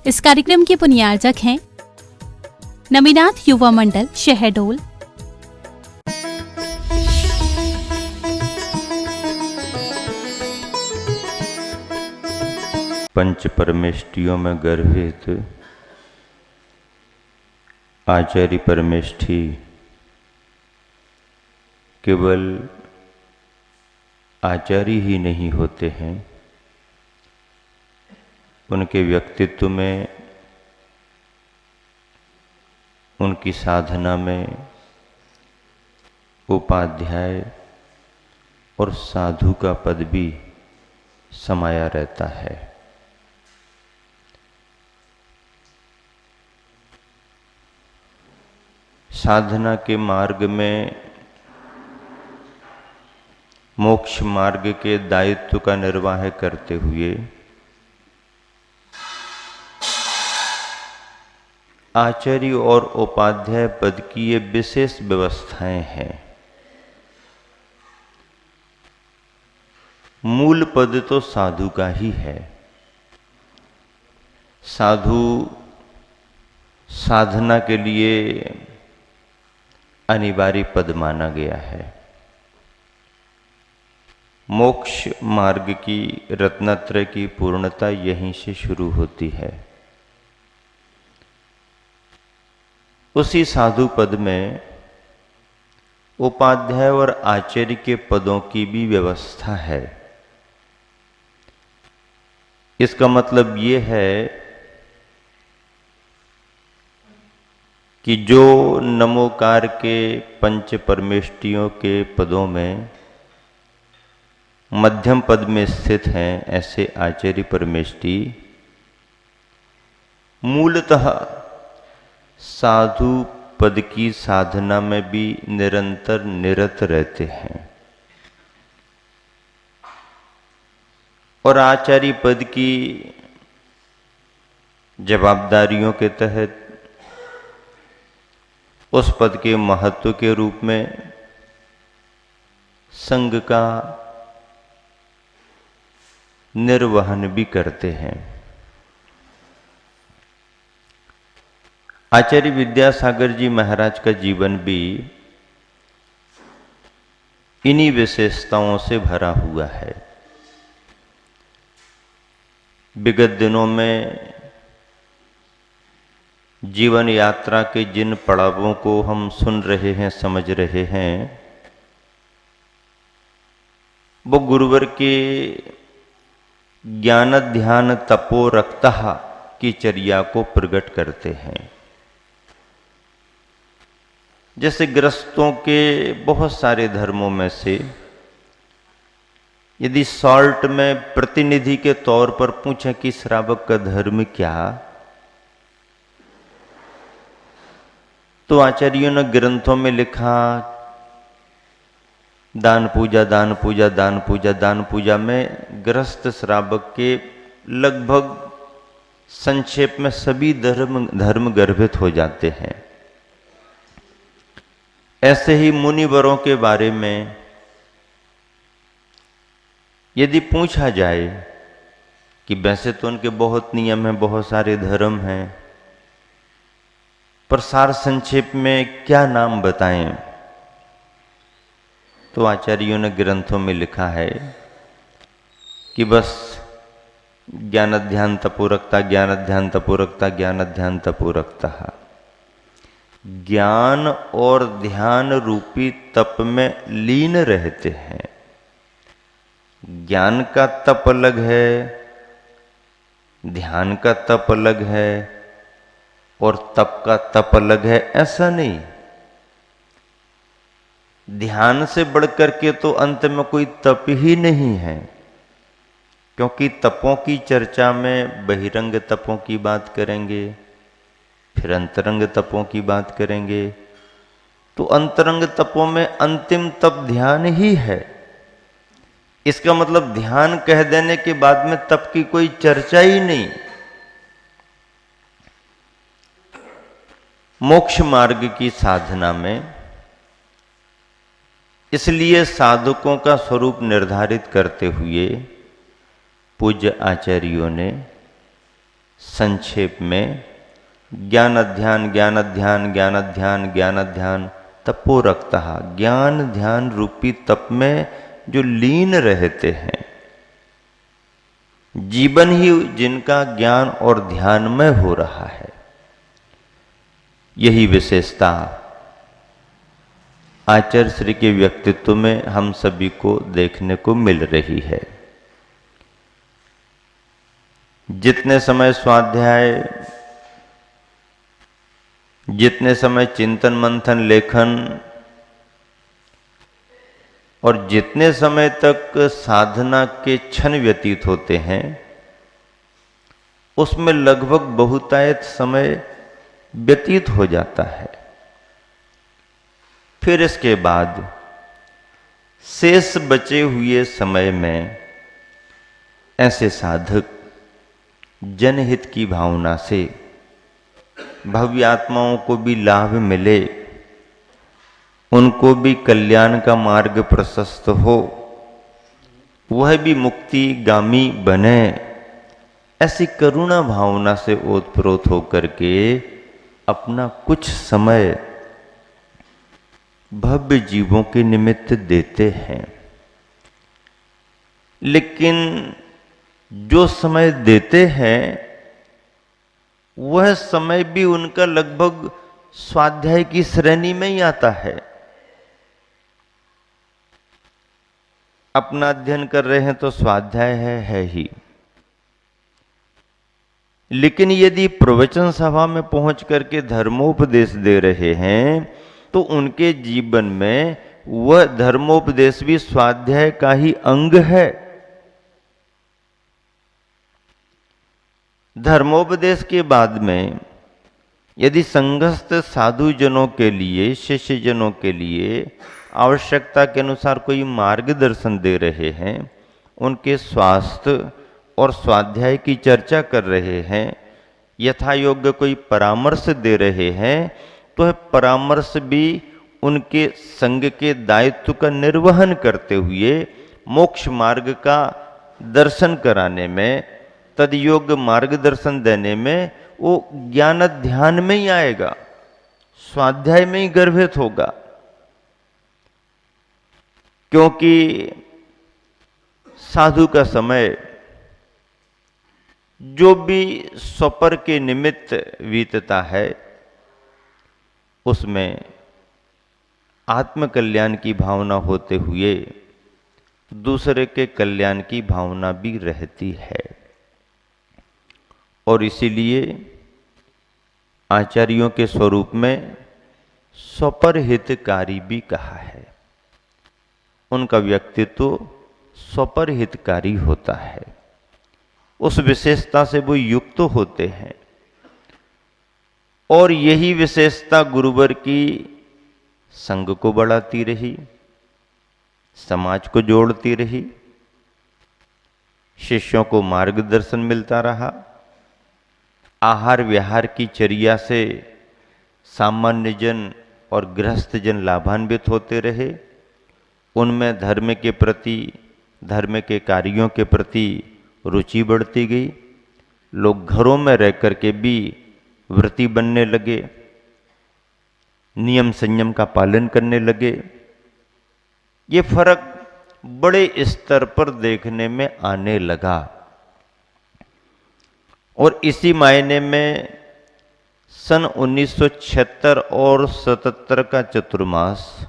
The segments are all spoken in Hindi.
इस कार्यक्रम के पुण्यार्जक हैं नमिनाथ युवा मंडल शहडोल। पंच परमेष्ठियों में गर्भित आचार्य परमेष्ठी केवल आचार्य ही नहीं होते हैं, उनके व्यक्तित्व में, उनकी साधना में उपाध्याय और साधु का पद भी समाया रहता है। साधना के मार्ग में, मोक्ष मार्ग के दायित्व का निर्वाह करते हुए आचार्य और उपाध्याय पद की ये विशेष व्यवस्थाएं हैं। मूल पद तो साधु का ही है। साधु साधना के लिए अनिवार्य पद माना गया है। मोक्ष मार्ग की रत्नत्रय की पूर्णता यहीं से शुरू होती है। उसी साधु पद में उपाध्याय और आचार्य के पदों की भी व्यवस्था है। इसका मतलब ये है कि जो नमोकार के पंच परमेष्ठियों के पदों में मध्यम पद में स्थित हैं, ऐसे आचार्य परमेष्ठी मूलतः साधु पद की साधना में भी निरंतर निरत रहते हैं और आचार्य पद की जवाबदारियों के तहत उस पद के महत्व के रूप में संघ का निर्वहन भी करते हैं। आचार्य विद्यासागर जी महाराज का जीवन भी इन्हीं विशेषताओं से भरा हुआ है। विगत दिनों में जीवन यात्रा के जिन पड़ावों को हम सुन रहे हैं, समझ रहे हैं, वो गुरुवर के ज्ञान ध्यान तपो रक्तः की चर्या को प्रकट करते हैं। जैसे गृहस्थों के बहुत सारे धर्मों में से यदि शॉर्ट में प्रतिनिधि के तौर पर पूछें कि श्रावक का धर्म क्या, तो आचार्यों ने ग्रंथों में लिखा दान पूजा, दान पूजा, दान पूजा। दान पूजा में गृहस्थ श्रावक के लगभग संक्षेप में सभी धर्म गर्भित हो जाते हैं। ऐसे ही मुनिवरों के बारे में यदि पूछा जाए कि वैसे तो उनके बहुत नियम हैं, बहुत सारे धर्म हैं, पर सार संक्षेप में क्या नाम बताएं, तो आचार्यों ने ग्रंथों में लिखा है कि बस ज्ञान ध्यान तपोरक्ता, ज्ञान ध्यान तपोरक्ता, ज्ञान ध्यान तपोरक्ता। ज्ञान और ध्यान रूपी तप में लीन रहते हैं। ज्ञान का तप अलग है, ध्यान का तप अलग है और तप का तप अलग है, ऐसा नहीं। ध्यान से बढ़कर के तो अंत में कोई तप ही नहीं है, क्योंकि तपों की चर्चा में बहिरंग तपों की बात करेंगे, फिर अंतरंग तपों की बात करेंगे। तो अंतरंग तपों में अंतिम तप ध्यान ही है। इसका मतलब ध्यान कह देने के बाद में तप की कोई चर्चा ही नहीं। मोक्ष मार्ग की साधना में इसलिए साधकों का स्वरूप निर्धारित करते हुए पूज्य आचार्यों ने संक्षेप में ज्ञान ध्यान ज्ञान ध्यान ज्ञान ध्यान ज्ञान ध्यान तपो रखता, ज्ञान ध्यान रूपी तप में जो लीन रहते हैं, जीवन ही जिनका ज्ञान और ध्यानमय हो रहा है, यही विशेषता आचार्य श्री के व्यक्तित्व में हम सभी को देखने को मिल रही है। जितने समय स्वाध्याय, जितने समय चिंतन मंथन लेखन और जितने समय तक साधना के क्षण व्यतीत होते हैं, उसमें लगभग बहुतायत समय व्यतीत हो जाता है। फिर इसके बाद शेष बचे हुए समय में ऐसे साधक जनहित की भावना से भव्य आत्माओं को भी लाभ मिले, उनको भी कल्याण का मार्ग प्रशस्त हो, वह भी मुक्तिगामी बने, ऐसी करुणा भावना से ओतप्रोत होकर के अपना कुछ समय भव्य जीवों के निमित्त देते हैं। लेकिन जो समय देते हैं वह समय भी उनका लगभग स्वाध्याय की श्रेणी में ही आता है। अपना अध्ययन कर रहे हैं तो स्वाध्याय है ही, लेकिन यदि प्रवचन सभा में पहुंच करके धर्मोपदेश दे रहे हैं तो उनके जीवन में वह धर्मोपदेश भी स्वाध्याय का ही अंग है। धर्मोपदेश के बाद में यदि संघस्थ साधु जनों के लिए, शिष्य जनों के लिए आवश्यकता के अनुसार कोई मार्गदर्शन दे रहे हैं, उनके स्वास्थ्य और स्वाध्याय की चर्चा कर रहे हैं, यथा योग्य कोई परामर्श दे रहे हैं, तो यह परामर्श भी उनके संग के दायित्व का निर्वहन करते हुए मोक्ष मार्ग का दर्शन कराने में, तदयोग्य मार्गदर्शन देने में वो ज्ञान ध्यान में ही आएगा, स्वाध्याय में ही गर्भित होगा। क्योंकि साधु का समय जो भी स्वपर के निमित्त बीतता है, उसमें आत्मकल्याण की भावना होते हुए दूसरे के कल्याण की भावना भी रहती है। और इसीलिए आचार्यों के स्वरूप में स्वपर हितकारी भी कहा है। उनका व्यक्तित्व स्वपर हितकारी होता है, उस विशेषता से वो युक्त होते हैं। और यही विशेषता गुरुवर की संघ को बढ़ाती रही, समाज को जोड़ती रही, शिष्यों को मार्गदर्शन मिलता रहा, आहार विहार की चर्या से सामान्य जन और गृहस्थ जन लाभान्वित होते रहे, उनमें धर्म के प्रति, धर्म के कार्यों के प्रति रुचि बढ़ती गई, लोग घरों में रह कर के भी व्रती बनने लगे, नियम संयम का पालन करने लगे। ये फर्क बड़े स्तर पर देखने में आने लगा। और इसी मायने में सन 1976 और 77 का चतुर्मास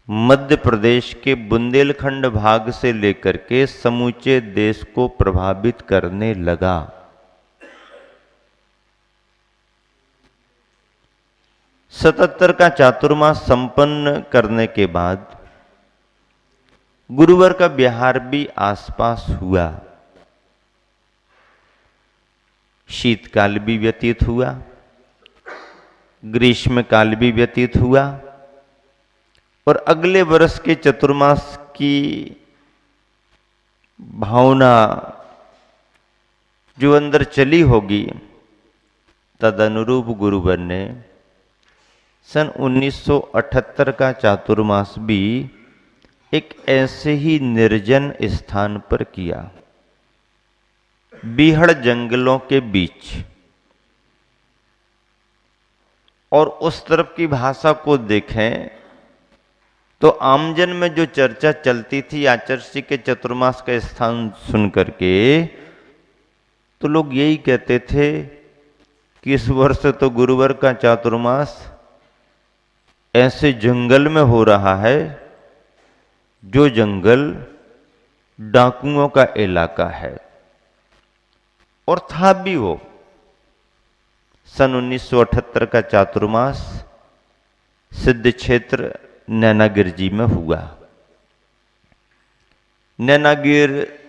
मध्य प्रदेश के बुंदेलखंड भाग से लेकर के समूचे देश को प्रभावित करने लगा। सतहत्तर का चातुर्मास संपन्न करने के बाद गुरुवर का बिहार भी आसपास हुआ, शीतकाल भी व्यतीत हुआ, ग्रीष्म काल भी व्यतीत हुआ, और अगले वर्ष के चतुर्मास की भावना जो अंदर चली होगी, तदनुरूप गुरुवर ने सन 1978 का चातुर्मास भी एक ऐसे ही निर्जन स्थान पर किया। बीहड़ जंगलों के बीच, और उस तरफ की भाषा को देखें तो आमजन में जो चर्चा चलती थी आचर्षि के चतुर्मास का स्थान सुन करके, तो लोग यही कहते थे कि इस वर्ष तो गुरुवर का चातुर्मास ऐसे जंगल में हो रहा है जो जंगल डाकुओं का इलाका है। और था भी वो। सन 1978 का चातुर्मास सिद्ध क्षेत्र नैनागिर जी में हुआ। नैनागिर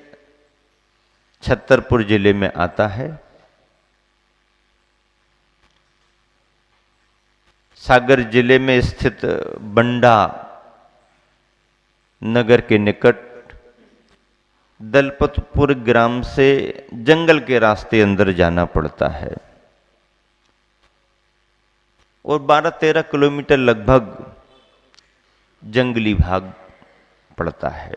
छतरपुर जिले में आता है। सागर जिले में स्थित बंडा नगर के निकट दलपतपुर ग्राम से जंगल के रास्ते अंदर जाना पड़ता है और 12-13 किलोमीटर लगभग जंगली भाग पड़ता है।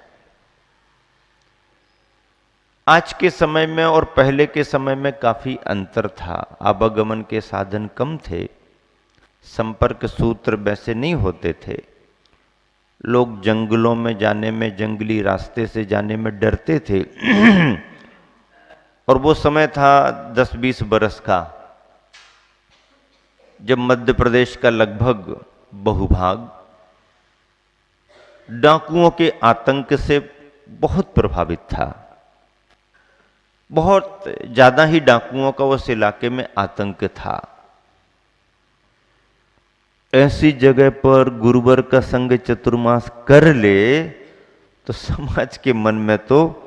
आज के समय में और पहले के समय में काफी अंतर था। आवागमन के साधन कम थे, संपर्क सूत्र वैसे नहीं होते थे। लोग जंगलों में जाने में, जंगली रास्ते से जाने में डरते थे। और वो समय था 10-20 बरस का, जब मध्य प्रदेश का लगभग बहुभाग डाकुओं के आतंक से बहुत प्रभावित था। बहुत ज्यादा ही डाकुओं का उस इलाके में आतंक था। ऐसी जगह पर गुरुवर का संग चतुर्मास कर ले तो समाज के मन में तो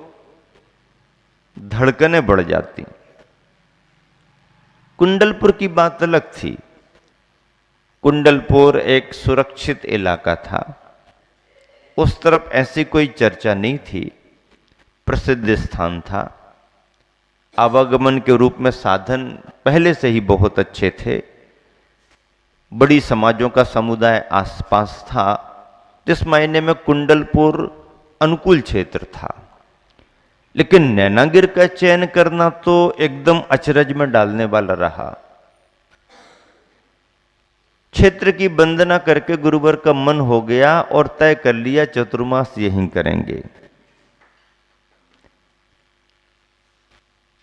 धड़कनें बढ़ जाती। कुंडलपुर की बात अलग थी। कुंडलपुर एक सुरक्षित इलाका था। उस तरफ ऐसी कोई चर्चा नहीं थी, प्रसिद्ध स्थान था। आवागमन के रूप में साधन पहले से ही बहुत अच्छे थे। बड़ी समाजों का समुदाय आसपास था। जिस मायने में कुंडलपुर अनुकूल क्षेत्र था। लेकिन नैनागिर का चयन करना तो एकदम अचरज में डालने वाला रहा। क्षेत्र की वंदना करके गुरुवर का मन हो गया और तय कर लिया चतुर्मास यहीं करेंगे।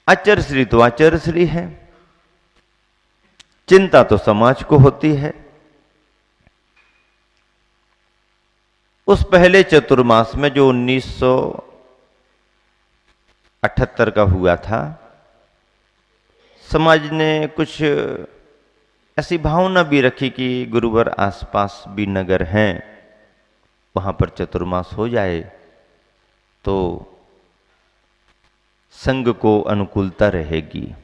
आचरश्री तो आचरश्री है, चिंता तो समाज को होती है। उस पहले चतुर्मास में जो 1978 का हुआ था, समाज ने कुछ ऐसी भावना भी रखी कि गुरुवर आसपास भी नगर हैं, वहां पर चतुर्मास हो जाए तो संघ को अनुकूलता रहेगी।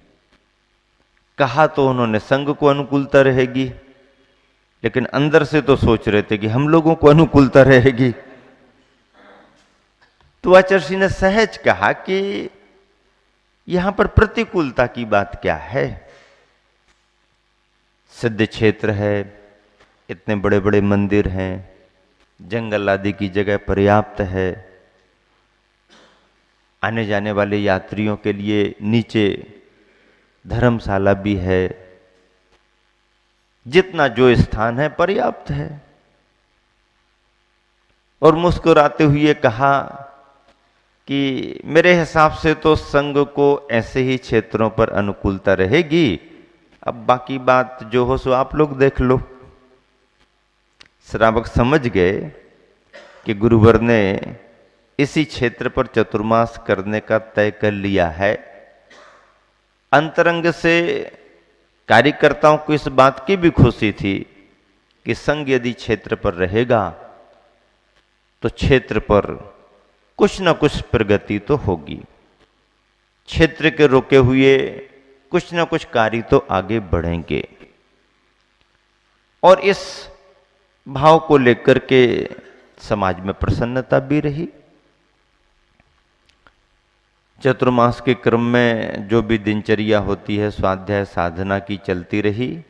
कहा तो उन्होंने संघ को अनुकूलता रहेगी, लेकिन अंदर से तो सोच रहे थे कि हम लोगों को अनुकूलता रहेगी। तो आचर्षि ने सहज कहा कि यहां पर प्रतिकूलता की बात क्या है। सिद्ध क्षेत्र है, इतने बड़े बड़े मंदिर हैं, जंगल आदि की जगह पर्याप्त है। आने जाने वाले यात्रियों के लिए नीचे धर्मशाला भी है। जितना जो स्थान है पर्याप्त है। और मुस्कुराते हुए कहा कि मेरे हिसाब से तो संघ को ऐसे ही क्षेत्रों पर अनुकूलता रहेगी। अब बाकी बात जो हो सो आप लोग देख लो। श्रावक समझ गए कि गुरुवर ने इसी क्षेत्र पर चतुर्मास करने का तय कर लिया है। अंतरंग से कार्यकर्ताओं को इस बात की भी खुशी थी कि संघ यदि क्षेत्र पर रहेगा तो क्षेत्र पर कुछ न कुछ प्रगति तो होगी। क्षेत्र के रुके हुए कुछ न कुछ कार्य तो आगे बढ़ेंगे। और इस भाव को लेकर के समाज में प्रसन्नता भी रही। चतुर्मास के क्रम में जो भी दिनचर्या होती है, स्वाध्याय साधना की चलती रही।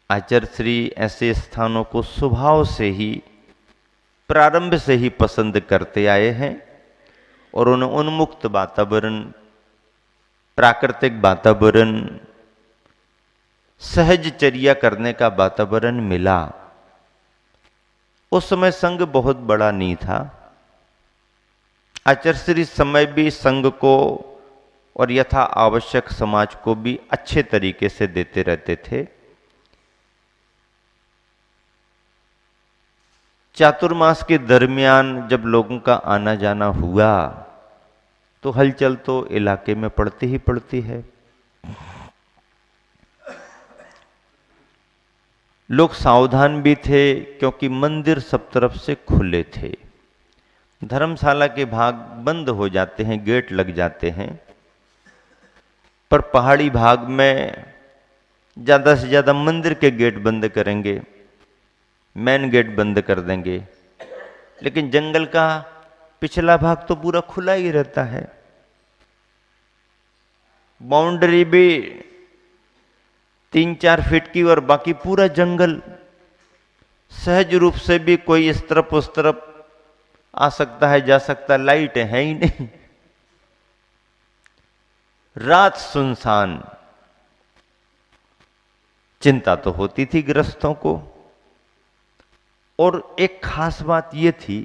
आचर्यश्री ऐसे स्थानों को स्वभाव से ही, प्रारंभ से ही पसंद करते आए हैं और उन्हें उन्मुक्त वातावरण प्राकृतिक वातावरण, सहजचर्या करने का वातावरण मिला। उस समय संघ बहुत बड़ा नहीं था। आचार्य समय भी संघ को और यथा आवश्यक समाज को भी अच्छे तरीके से देते रहते थे। चातुर्मास के दरमियान जब लोगों का आना जाना हुआ तो हलचल तो इलाके में पड़ती ही पड़ती है। लोग सावधान भी थे क्योंकि मंदिर सब तरफ से खुले थे। धर्मशाला के भाग बंद हो जाते हैं, गेट लग जाते हैं, पर पहाड़ी भाग में ज्यादा से ज्यादा मंदिर के गेट बंद करेंगे, मेन गेट बंद कर देंगे, लेकिन जंगल का पिछला भाग तो पूरा खुला ही रहता है। बाउंड्री भी 3-4 फीट की और बाकी पूरा जंगल। सहज रूप से भी कोई इस तरफ उस तरफ आ सकता है, जा सकता है, लाइट है ही नहीं। रात सुनसान। चिंता तो होती थी गृहस्थों को। और एक खास बात यह थी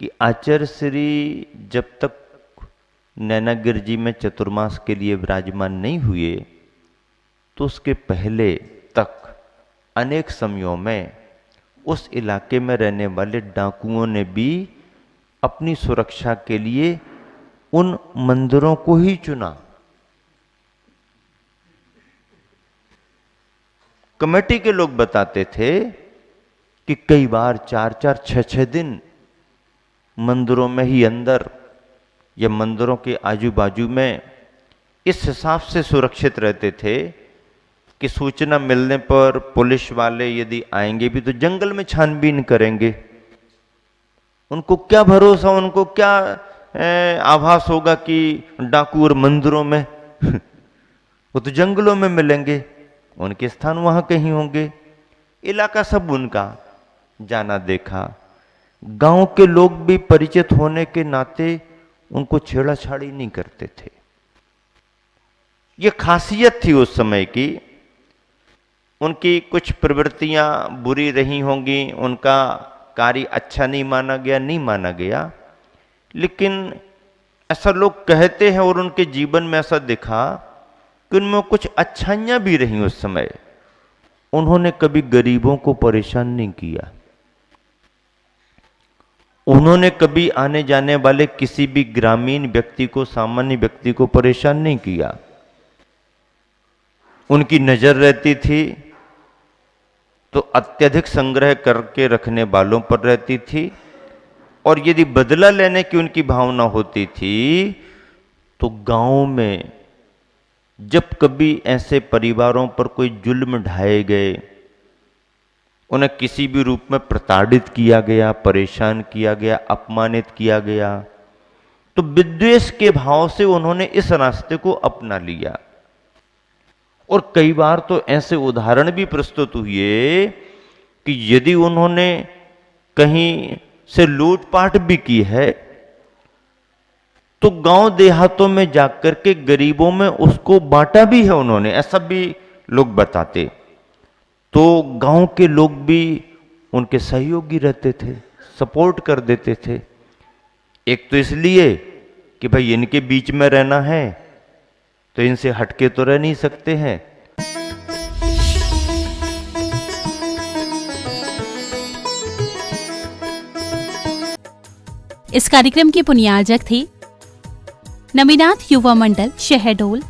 कि आचार्य श्री जब तक नैनागिर जी में चतुर्मास के लिए विराजमान नहीं हुए तो उसके पहले तक अनेक समयों में उस इलाके में रहने वाले डाकुओं ने भी अपनी सुरक्षा के लिए उन मंदिरों को ही चुना। कमेटी के लोग बताते थे कि कई बार 4-4, 6-6 दिन मंदिरों में ही अंदर या मंदिरों के आजू बाजू में इस हिसाब से सुरक्षित रहते थे कि सूचना मिलने पर पुलिस वाले यदि आएंगे भी तो जंगल में छानबीन करेंगे। उनको क्या भरोसा, उनको क्या आभास होगा कि डाकू और मंदिरों में वो तो जंगलों में मिलेंगे, उनके स्थान वहां कहीं होंगे। इलाका सब उनका जाना देखा। गांव के लोग भी परिचित होने के नाते उनको छेड़ाछाड़ी नहीं करते थे। ये खासियत थी उस समय की। उनकी कुछ प्रवृत्तियां बुरी रही होंगी, उनका कार्य अच्छा नहीं माना गया, नहीं माना गया, लेकिन ऐसा लोग कहते हैं और उनके जीवन में ऐसा दिखा कि उनमें कुछ अच्छाइयां भी रही उस समय। उन्होंने कभी गरीबों को परेशान नहीं किया। उन्होंने कभी आने जाने वाले किसी भी ग्रामीण व्यक्ति को, सामान्य व्यक्ति को परेशान नहीं किया। उनकी नजर रहती थी तो अत्यधिक संग्रह करके रखने वालों पर रहती थी, और यदि बदला लेने की उनकी भावना होती थी तो गांव में जब कभी ऐसे परिवारों पर कोई जुल्म ढाए गए, उन्हें किसी भी रूप में प्रताड़ित किया गया, परेशान किया गया, अपमानित किया गया, तो विद्वेष के भाव से उन्होंने इस रास्ते को अपना लिया। और कई बार तो ऐसे उदाहरण भी प्रस्तुत हुए कि यदि उन्होंने कहीं से लूटपाट भी की है तो गांव देहातों में जाकर के गरीबों में उसको बांटा भी है उन्होंने, ऐसा भी लोग बताते। तो गांव के लोग भी उनके सहयोगी रहते थे, सपोर्ट कर देते थे। एक तो इसलिए कि भाई इनके बीच में रहना है तो इनसे हटके तो रह नहीं सकते हैं। इस कार्यक्रम के पुण्यार्जक थे नमिनाथ युवा मंडल, शहडोल,